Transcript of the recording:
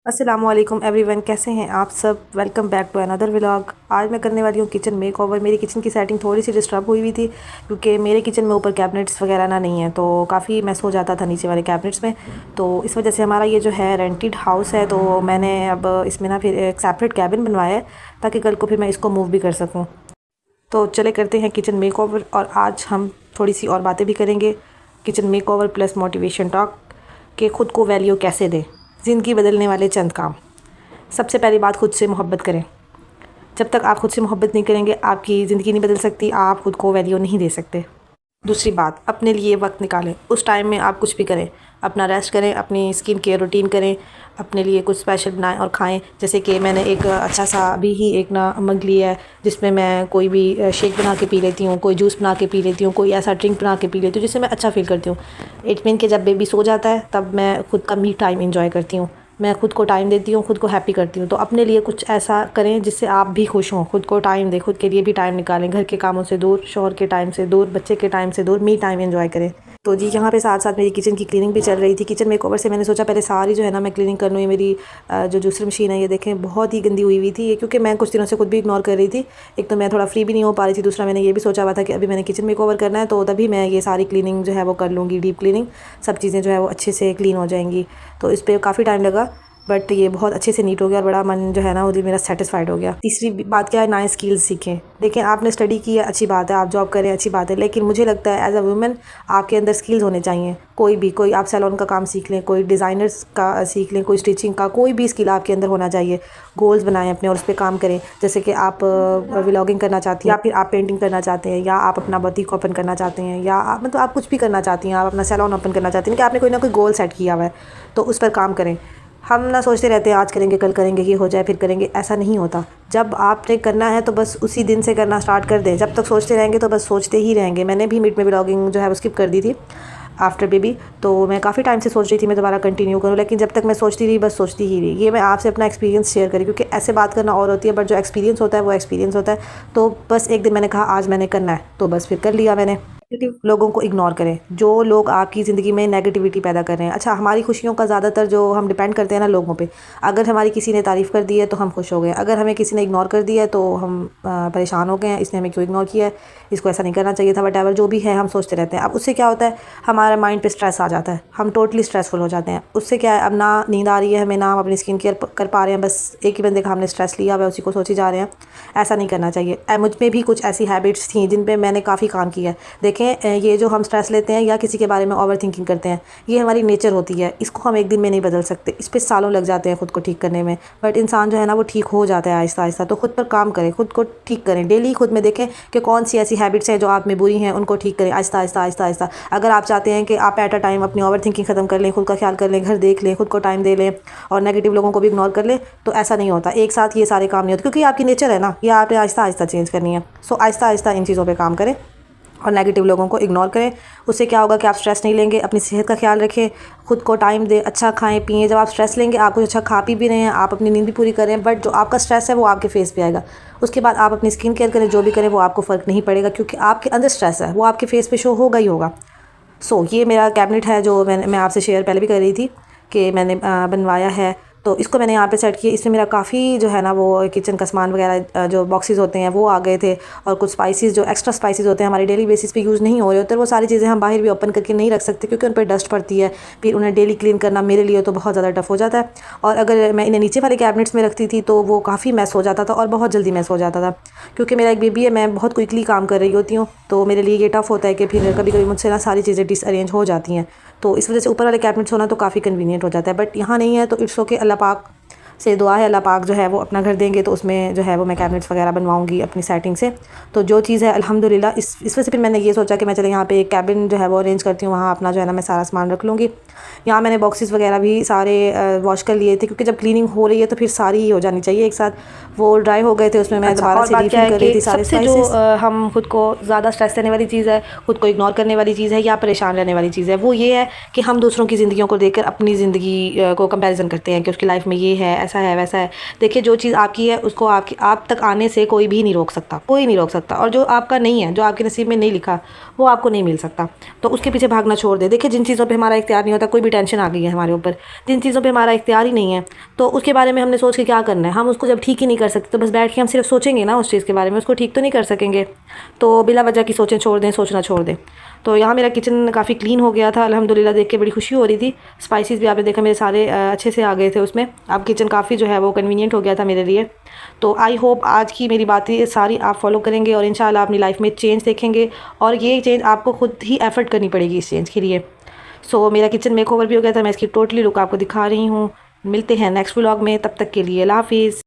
अस्सलाम वालेकुम एवरीवन, कैसे हैं आप सब। Welcome back to another vlog. आज मैं करने वाली हूँ किचन मेकओवर। मेरी किचन की सेटिंग थोड़ी सी डिस्टर्ब हुई हुई थी क्योंकि मेरे किचन में ऊपर कैबिनेट्स वगैरह ना नहीं है, तो काफ़ी मैस हो जाता था नीचे वाले कैबिनेट्स में। तो इस वजह से हमारा ये जो है रेंटेड हाउस है, तो मैंने अब इसमें ना फिर एक सेपरेट कैबिन बनवाया है ताकि कल को फिर मैं इसको मूव भी कर सकूँ। तो चले करते हैं किचन मेकओवर, और आज हम थोड़ी सी और बातें भी करेंगे। Kitchen makeover plus motivation talk के ख़ुद को वैल्यू कैसे दें, ज़िंदगी बदलने वाले चंद काम। सबसे पहली बात, खुद से मोहब्बत करें। जब तक आप खुद से मोहब्बत नहीं करेंगे, आपकी ज़िंदगी नहीं बदल सकती, आप खुद को वैल्यू नहीं दे सकते। दूसरी बात, अपने लिए वक्त निकालें। उस टाइम में आप कुछ भी करें, अपना रेस्ट करें, अपनी स्किन केयर रूटीन करें, अपने लिए कुछ स्पेशल बनाएं और खाएं। जैसे कि मैंने एक अच्छा सा अभी ही एक ना मग लिया है जिसमें मैं कोई भी शेक बना के पी लेती हूँ, कोई जूस बना के पी लेती हूँ, कोई ऐसा ड्रिंक बना के पी लेती हूँ जिससे मैं अच्छा फ़ील करती हूँ। इट मीन कि जब बेबी सो जाता है तब मैं खुद का मी टाइम इंजॉय करती हूँ। मैं खुद को टाइम देती हूँ, खुद को हैप्पी करती हूँ। तो अपने लिए कुछ ऐसा करें जिससे आप भी खुश हों, खुद को टाइम दें, खुद के लिए भी टाइम निकालें। घर के कामों से दूर, शौहर के टाइम से दूर, बच्चे के टाइम से दूर, मी टाइम एंजॉय करें। तो जी, यहाँ पे साथ साथ मेरी किचन की क्लीनिंग भी चल रही थी। किचन मेकओवर से मैंने सोचा पहले सारी जो है ना मैं क्लीनिंग कर लूँ। ये मेरी जो जूसर मशीन है, ये देखें बहुत ही गंदी हुई हुई थी ये, क्योंकि मैं कुछ दिनों से खुद भी इग्नोर कर रही थी। एक तो मैं थोड़ा फ्री भी नहीं हो पा रही थी, दूसरा मैंने ये भी सोचा हुआ था कि अभी मैंने किचन मेकओवर करना है तो तभी मैं ये सारी क्लीनिंग जो है वो कर लूँगी, डीप क्लीनिंग। सब चीज़ें जो है वो अच्छे से क्लीन हो जाएंगी। तो इस पर काफ़ी टाइम लगा, बट ये बहुत अच्छे से नीट हो गया और बड़ा मन जो है ना वो दिल मेरा सेटिस्फाइड हो गया। तीसरी बात क्या है, नए स्किल्स सीखें। देखें, आपने स्टडी की है, अच्छी बात है, आप जॉब करें, अच्छी बात है, लेकिन मुझे लगता है एज अ वुमेन आपके अंदर स्किल्स होने चाहिए। कोई आप सैलून का काम सीख लें, कोई डिज़ाइनर्स का सीख लें, कोई स्टिचिंग का, कोई भी स्किल आपके अंदर होना चाहिए। गोल्स बनाएं अपने और उस पर काम करें। जैसे कि आप व्लॉगिंग करना चाहती हैं, या फिर आप पेंटिंग करना चाहते हैं, या आप अपना बुटीक ओपन करना चाहते हैं, या मतलब आप कुछ भी करना चाहती हैं, आप अपना सैलून ओपन करना चाहती हैं, कि आपने कोई ना कोई गोल सेट किया हुआ है, तो उस पर काम करें। हम ना सोचते रहते हैं आज करेंगे, कल करेंगे, ये हो जाए फिर करेंगे, ऐसा नहीं होता। जब आपने करना है तो बस उसी दिन से करना स्टार्ट कर दें। जब तक सोचते रहेंगे तो बस सोचते ही रहेंगे। मैंने भी मिड में ब्लॉगिंग जो है वो स्किप कर दी थी आफ्टर बेबी। तो मैं काफ़ी टाइम से सोच रही थी मैं दोबारा कंटिन्यू करूँ, लेकिन जब तक मैं सोचती रही, बस सोचती ही रही। ये मैं आपसे अपना एक्सपीरियंस शेयर करी, क्योंकि ऐसे बात करना और होती है, बट जो एक्सपीरियंस होता है वो एक्सपीरियंस होता है। तो बस एक दिन मैंने कहा आज मैंने करना है, तो बस फिर कर लिया मैंने। नेगेटिव लोगों को इग्नोर करें, जो लोग आपकी ज़िंदगी में नेगेटिविटी पैदा कर रहे हैं। अच्छा, हमारी खुशियों का ज़्यादातर जो हम डिपेंड करते हैं ना लोगों पे। अगर हमारी किसी ने तारीफ़ कर दी है तो हम खुश हो गए, अगर हमें किसी ने इग्नोर कर दिया है तो हम परेशान हो गए हैं, इसने हमें क्यों इग्नोर किया है, इसको ऐसा नहीं करना चाहिए था, वट जो भी है हम सोचते रहते हैं। अब उससे क्या होता है, हमारे माइंड पे स्ट्रेस आ जाता है, हम टोटली स्ट्रेसफुल हो जाते हैं। उससे क्या है, अब ना नींद आ रही है हमें, ना हम अपनी स्किन केयर कर पा रहे हैं, बस एक ही बंदे का हमने स्ट्रेस लिया हुआ है, उसी को सोची जा रहे हैं। ऐसा नहीं करना चाहिए। मुझ में भी कुछ ऐसी हैबिट्स थी जिन पे मैंने काफ़ी काम किया है। देखें, ये जो हम स्ट्रेस लेते हैं या किसी के बारे में ओवर थिंकिंग करते हैं, ये हमारी नेचर होती है। इसको हम एक दिन में नहीं बदल सकते, इस पर सालों लग जाते हैं खुद को ठीक करने में। बट इंसान जो है ना वो ठीक हो जाता है आहिस्ता आहिस्ता। तो खुद पर काम करें, खुद को ठीक करें डेली। खुद में देखें कि कौन सी ऐसी हैबिट्स हैं जो आप में बुरी हैं, उनको ठीक करें आहिस्ता आहिस्ता आहिस्ता आहिस्ता। अगर आप चाहते हैं कि आप एट अ टाइम अपनी ओवर थिंकिंग ख़त्म कर लें, खुद का ख्याल कर लें, घर देख लें, खुद को टाइम दे लें और नेगेटिव लोगों को भी इग्नोर कर लें, तो ऐसा नहीं होता। एक साथ ये सारे काम नहीं होते, क्योंकि आपकी नेचर है ना, ये आपने आहिस्ता आहिस्ता चेंज करनी है। सो आहिस्ता आहिस्ता इन चीज़ों पर काम करें और नेगेटिव लोगों को इग्नोर करें। उससे क्या होगा कि आप स्ट्रेस नहीं लेंगे, अपनी सेहत का ख्याल रखें, खुद को टाइम दें, अच्छा खाएं पिएं। जब आप स्ट्रेस लेंगे, आप कुछ अच्छा खा पी भी रहे हैं, आप अपनी नींद भी पूरी करें, बट जो आपका स्ट्रेस है वो आपके फेस पे आएगा। उसके बाद आप अपनी स्किन केयर करें, जो भी करें वो आपको फ़र्क नहीं पड़ेगा, क्योंकि आपके अंदर स्ट्रेस है वो आपके फेस पे शो होगा ही होगा। सो ये मेरा कैबिनेट है जो मैं आपसे शेयर पहले भी कर रही थी कि मैंने बनवाया है। तो इसको मैंने यहाँ पे सेट किया। इसमें मेरा काफ़ी जो है ना वो किचन का सामान वगैरह जो बॉक्सेस होते हैं वो आ गए थे, और कुछ स्पाइसेस जो एक्स्ट्रा स्पाइसेस होते हैं हमारे डेली बेसिस पे यूज़ नहीं हो रहे होते, वो सारी चीज़ें हम बाहर भी ओपन करके नहीं रख सकते, क्योंकि उन पर डस्ट पड़ती है। फिर उन्हें डेली क्लीन करना मेरे लिए तो बहुत ज़्यादा टफ हो जाता है। और अगर मैं इन्हें नीचे वाले कैबिनेट्स में रखती थी तो वो काफ़ी मैस हो जाता था और बहुत जल्दी मैस हो जाता था। क्योंकि मेरा एक बेबी है, मैं बहुत क्विकली काम कर रही होती हूँ, तो मेरे लिए ये टफ़ होता है कि फिर कभी कभी मुझसे ना सारी चीज़ें डिसअरेंज हो जाती हैं। तो इस वजह से ऊपर वाले कैबिनेट्स होना तो काफ़ी कन्वीनियंट हो जाता है, बट यहाँ नहीं है। तो इट्स ओके, अल्लाह पाक से दुआ है, अल्लाह पाक जो है वो अपना घर देंगे तो उसमें जो है वो मैं कैबिनेट्स वगैरह बनवाऊंगी अपनी सेटिंग से। तो जो चीज़ है अल्हम्दुलिल्लाह, इस वजह से फिर मैंने ये सोचा कि मैं चले यहाँ पे एक कैबिन जो है वो अरेंज करती हूँ, वहाँ अपना जो है ना मैं सारा सामान रख लूँगी। यहाँ मैंने बॉक्सेस वगैरह भी सारे वॉश कर लिए थे, क्योंकि जब क्लीनिंग हो रही है तो फिर सारी हो जानी चाहिए एक साथ। वो ड्राई हो गए थे, उसमें मैं दोबारा से रीफिल कर रही थी सारे स्पाइसेस। हम खुद को ज़्यादा स्ट्रेस देने वाली चीज़ है, खुद को इग्नोर करने वाली चीज़ है, या परेशान रहने वाली चीज़ है, वो ये है कि हम दूसरों की ज़िंदगियों को देखकर अपनी ज़िंदगी को कंपैरिजन करते हैं कि उसकी लाइफ में ये है, ऐसा है वैसा है। देखिए जो चीज़ आपकी है उसको आपकी आप तक आने से कोई भी नहीं रोक सकता, कोई नहीं रोक सकता। और जो आपका नहीं है, जो आपके नसीब में नहीं लिखा, वो आपको नहीं मिल सकता। तो उसके पीछे भागना छोड़ दे। देखिए जिन चीज़ों पे हमारा इख्तियार नहीं होता, कोई भी टेंशन आ गई है हमारे ऊपर, जिन चीज़ों पे हमारा इख्तियार ही नहीं है, तो उसके बारे में हमने सोच के क्या करना है। हम उसको जब ठीक ही नहीं कर सकते तो बस बैठ के हम सिर्फ सोचेंगे ना उस चीज़ के बारे में, उसको ठीक तो नहीं कर सकेंगे। तो बिला वजह की सोचें छोड़ दें, सोचना छोड़ दें। तो यहाँ मेरा किचन काफ़ी क्लीन हो गया था अल्हम्दुलिल्लाह, देख के बड़ी खुशी हो रही थी। स्पाइसेस भी आपने देखा मेरे सारे अच्छे से आ गए थे उसमें। अब किचन काफ़ी जो है वो कन्वीनियंट हो गया था मेरे लिए। तो आई होप आज की मेरी बातें सारी आप फॉलो करेंगे और इंशाल्लाह अपनी लाइफ में चेंज देखेंगे। और ये चेंज आपको खुद ही एफर्ट करनी पड़ेगी इस चेंज के लिए। सो मेरा किचन मेकओवर भी हो गया था, मैं इसकी टोटली लुक आपको दिखा रही हूँ। मिलते हैं नेक्स्ट व्लॉग में, तब तक के लिए अल्लाह हाफिज़।